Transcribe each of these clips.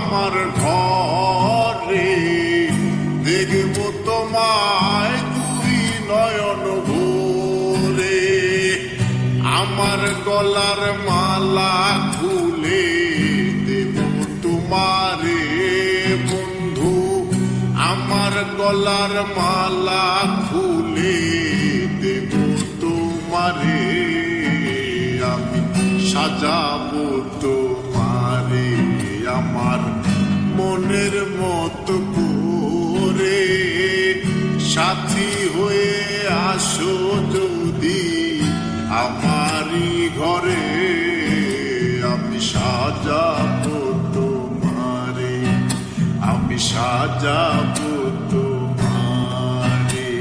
আমার ঘরে, দেখব তোমায় দুই নয়ন ভরে। আমার গলার মালা খুলে দেব তোমারে বন্ধু, আমার গলার মালা খুলে দেব তোমারে। আমি সাজাবো তোমারে আমার মনের মতো করে। সাথী হয়ে আসো যদি আমারই ঘরে, আমি সাজাবো তোমারে, আমি সাজাবো তোমারে।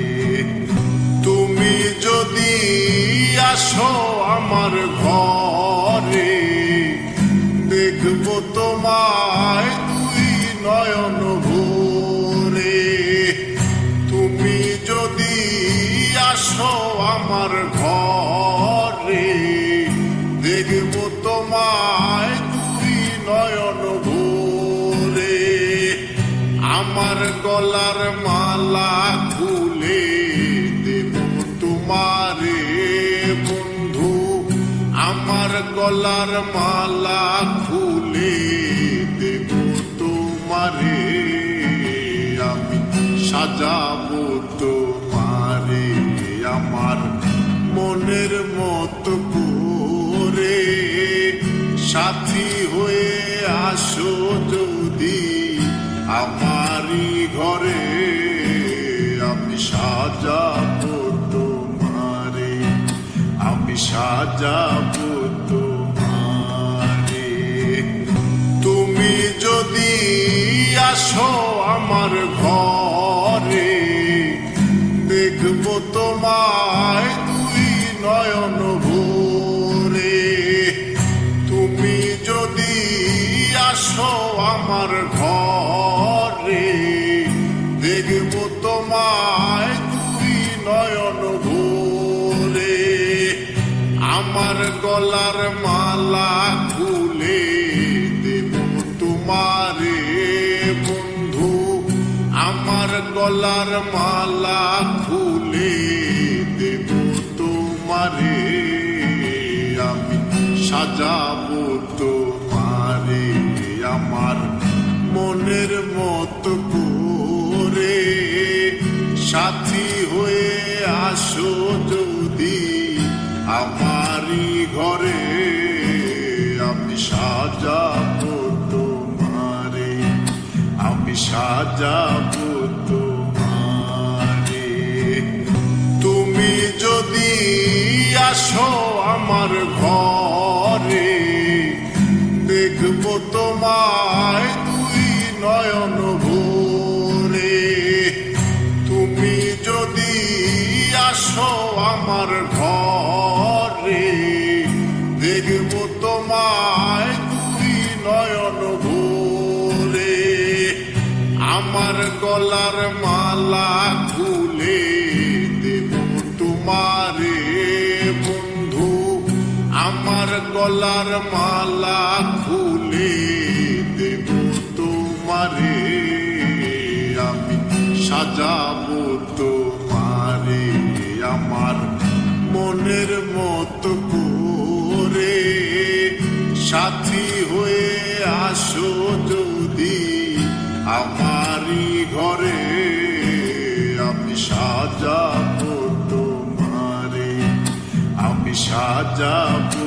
তুমি যদি আসো আমার ঘরে, দেখব তোমায় দুই নয়ন ভরে। তুমি যদি আসো আমার ঘরে, দেখব তোমায় দুই নয়ন ভরে। আমার গলার মালা খুলে দেব তোমারে বন্ধু, আমার গলার মালা খুলে দেব তোমারে। আমি সাজাবো তোমারে আমার মনের মতো করে। সাথী হয়ে আসো যদি আমারই ঘরে, আমি সাজাবো তোমারে, আমি সাজাবো তোমারে। তুমি যদি আসো আমার ঘরে, দেখব তোমায় দুই নয়ন ভরে। তুমি যদি আসো আমার ঘরে, দেখব তোমায় দুই নয়ন ভরে। আমার গলার মালা খুলে দেব তোমারে বন্ধু, আমার গলার মালা খুলে দেব তোমারে। আমি সাজাবো তোমারে আমার মনের মতো করে। সাথী হয়ে আসো যদি আমারই ঘরে, আমি সাজাবো তোমারে, আমি সাজাবো তোমারে। তুমি যদি আসো আমার ঘরে, দেখব তোমায় দুই নয়ন ভরে। তুমি যদি আসো আমার ঘরে, দেখব তোমায় দুই নয়ন ভরে। আমার গলার মালা খুলে দেব তোমারে বন্ধু, আমার গলার মালা খুলে দেব তোমারে। আমি সাজাবো তোমারে আমার মনের মতো করে। সাথী হয়ে আসো যদি আমারই ঘরে, আমি সাজাবো তোমারে, আমি সাজাবো